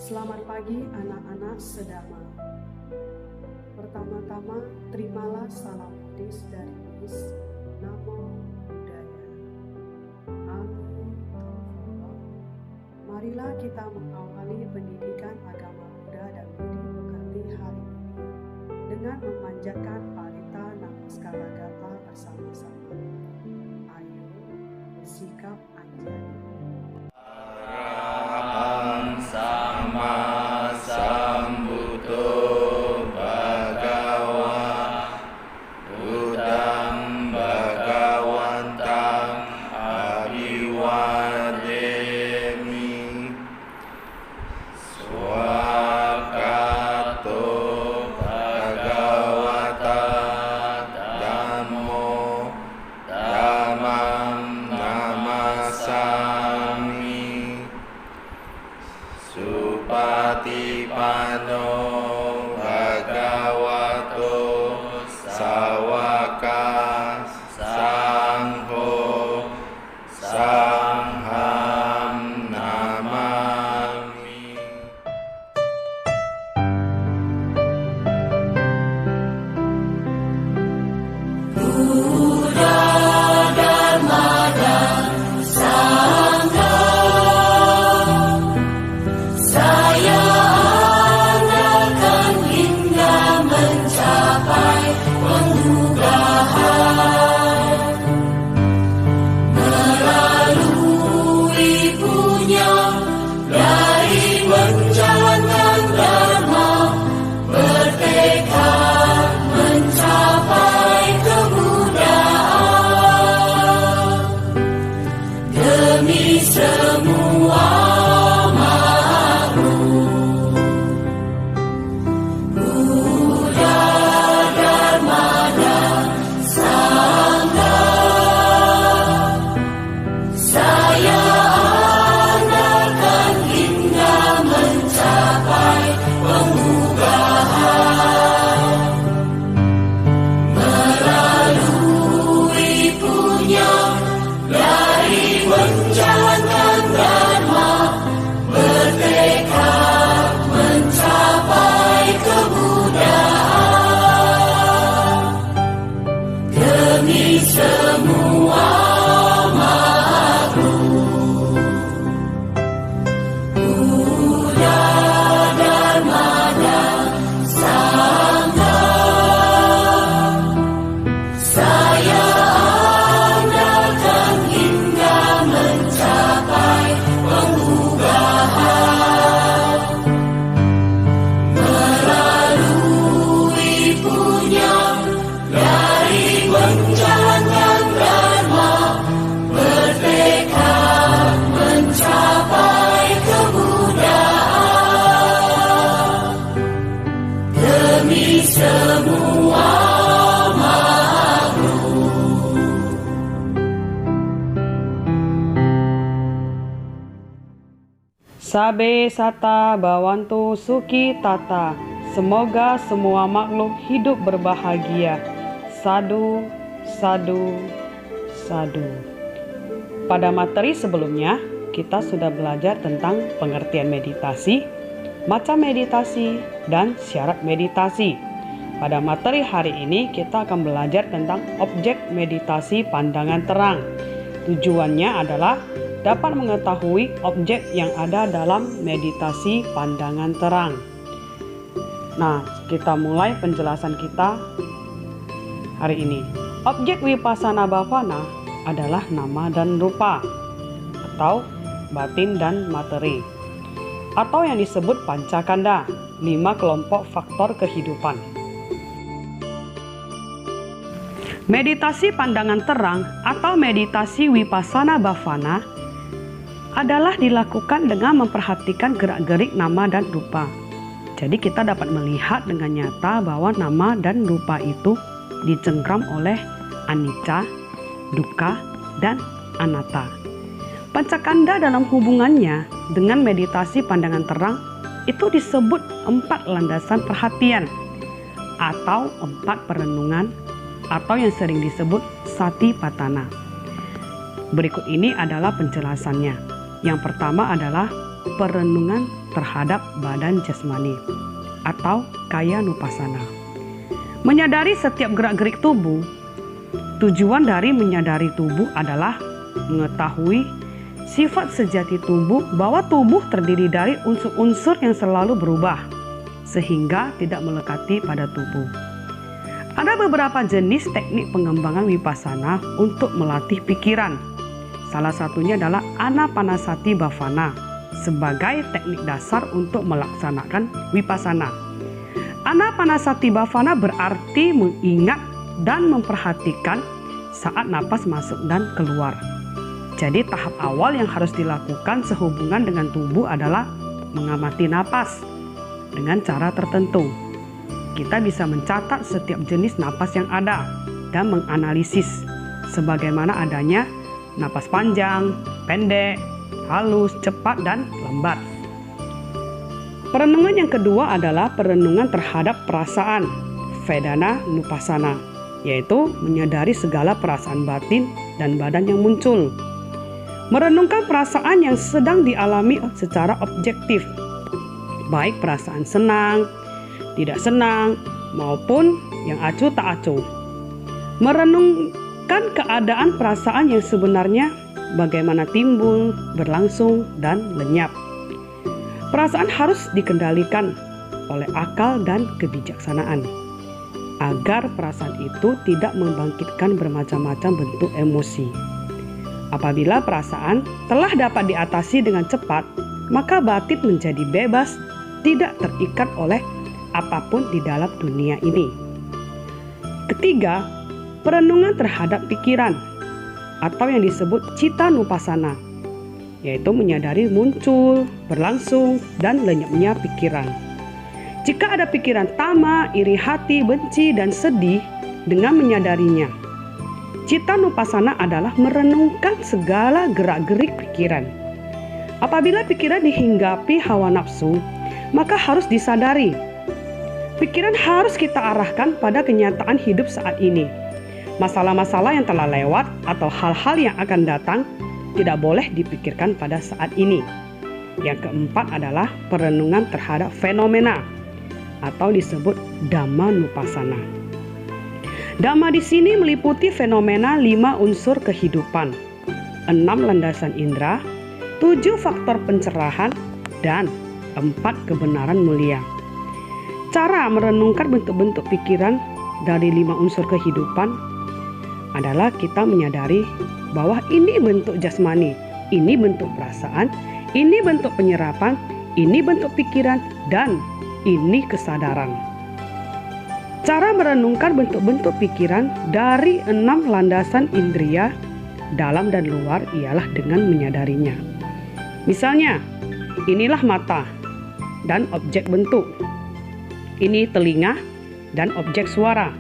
Selamat pagi anak-anak Sedama. Pertama-tama terimalah salam Buddhis dari Miss Namo Buddhaya. Amin. Marilah kita mengawali pendidikan agama Buddha dan Budi Pekerti hari ini dengan memanjatkan Parita Namaskara Gata bersama-sama. Ayo bersikap anjani. Arahang Sama Sambuddho Bhagava Buddhang Bhagawantang Abhiwademi Swakato Bhagavata Dhammo Dhammam Namasami Supatipanno Bhagavato Sawaka Sangho Sangham Namami. Sabe sata bawantu suki tata. Semoga semua makhluk hidup berbahagia. Sadu, sadu, sadu. Pada materi sebelumnya, kita sudah belajar tentang pengertian meditasi, macam meditasi, dan syarat meditasi. Pada materi hari ini, kita akan belajar tentang objek meditasi pandangan terang. Tujuannya adalah dapat mengetahui objek yang ada dalam meditasi pandangan terang. Nah, kita mulai penjelasan kita hari ini. Objek Vipassana Bhavana adalah nama dan rupa, atau batin dan materi, atau yang disebut pancakanda, 5 kelompok faktor kehidupan. Meditasi pandangan terang atau meditasi Vipassana Bhavana adalah dilakukan dengan memperhatikan gerak-gerik nama dan rupa. Jadi kita dapat melihat dengan nyata bahwa nama dan rupa itu dicengkram oleh anicca, dukkha, dan anatta. Pancakanda dalam hubungannya dengan meditasi pandangan terang itu disebut 4 landasan perhatian atau 4 perenungan atau yang sering disebut satipatthana. Berikut ini adalah penjelasannya. Yang pertama adalah perenungan terhadap badan jasmani atau kaya nupasana. Menyadari setiap gerak-gerik tubuh. Tujuan dari menyadari tubuh adalah mengetahui sifat sejati tubuh, bahwa tubuh terdiri dari unsur-unsur yang selalu berubah sehingga tidak melekati pada tubuh. Ada beberapa jenis teknik pengembangan Vipassana untuk melatih pikiran. Salah satunya adalah Anapanasati Bhavana sebagai teknik dasar untuk melaksanakan Vipassana. Anapanasati Bhavana berarti mengingat dan memperhatikan saat napas masuk dan keluar. Jadi tahap awal yang harus dilakukan sehubungan dengan tubuh adalah mengamati napas dengan cara tertentu. Kita bisa mencatat setiap jenis napas yang ada dan menganalisis sebagaimana adanya napas panjang, pendek, halus, cepat, dan lambat. Perenungan yang kedua adalah perenungan terhadap perasaan, Vedana Nupassana, yaitu menyadari segala perasaan batin dan badan yang muncul. Merenungkan perasaan yang sedang dialami secara objektif, baik perasaan senang, tidak senang, maupun yang acuh tak acuh. Merenungkan keadaan perasaan yang sebenarnya, bagaimana timbul, berlangsung, dan lenyap. Perasaan harus dikendalikan oleh akal dan kebijaksanaan, agar perasaan itu tidak membangkitkan bermacam-macam bentuk emosi. Apabila perasaan telah dapat diatasi dengan cepat, maka batin menjadi bebas, tidak terikat oleh apapun di dalam dunia ini. Ketiga, perenungan terhadap pikiran atau yang disebut Citta Nupassana, yaitu menyadari muncul, berlangsung, dan lenyapnya pikiran. Jika ada pikiran tamak, iri hati, benci, dan sedih, dengan menyadarinya. Citta Nupassana adalah merenungkan segala gerak-gerik pikiran. Apabila pikiran dihinggapi hawa nafsu, maka harus disadari. Pikiran harus kita arahkan pada kenyataan hidup saat ini. Masalah-masalah yang telah lewat atau hal-hal yang akan datang tidak boleh dipikirkan pada saat ini. Yang keempat adalah perenungan terhadap fenomena atau disebut Dhamma Nupassana. Dhamma di sini meliputi fenomena 5 unsur kehidupan, 6 landasan indera, 7 faktor pencerahan, dan 4 kebenaran mulia. Cara merenungkan bentuk-bentuk pikiran dari 5 unsur kehidupan adalah kita menyadari bahwa ini bentuk jasmani, ini bentuk perasaan, ini bentuk penyerapan, ini bentuk pikiran, dan ini kesadaran. Cara merenungkan bentuk-bentuk pikiran dari 6 landasan indria dalam dan luar ialah dengan menyadarinya. Misalnya, inilah mata dan objek bentuk. Ini telinga dan objek suara.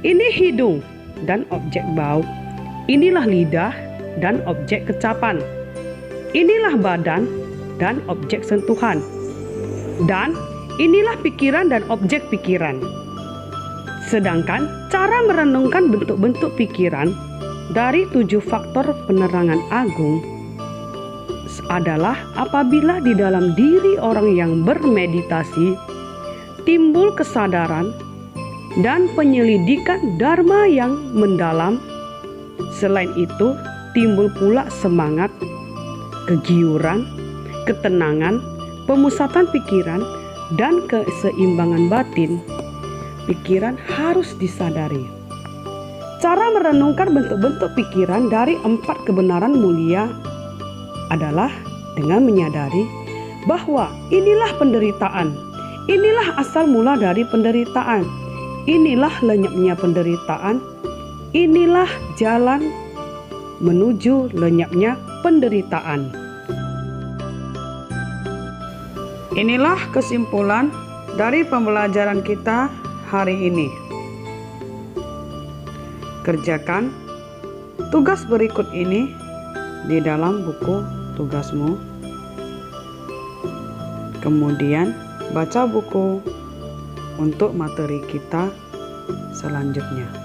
Ini hidung dan objek bau. Inilah lidah dan objek kecapan. Inilah badan dan objek sentuhan. Dan inilah pikiran dan objek pikiran. Sedangkan cara merenungkan bentuk-bentuk pikiran dari 7 faktor penerangan agung adalah apabila di dalam diri orang yang bermeditasi timbul kesadaran dan penyelidikan dharma yang mendalam. Selain itu, timbul pula semangat, kegiuran, ketenangan, pemusatan pikiran, dan keseimbangan batin. Pikiran harus disadari. Cara merenungkan bentuk-bentuk pikiran dari 4 kebenaran mulia adalah dengan menyadari bahwa inilah penderitaan, inilah asal mula dari penderitaan, inilah lenyapnya penderitaan, inilah jalan menuju lenyapnya penderitaan. Inilah kesimpulan dari pembelajaran kita hari ini. Kerjakan tugas berikut ini di dalam buku tugasmu. Kemudian baca buku untuk materi kita selanjutnya.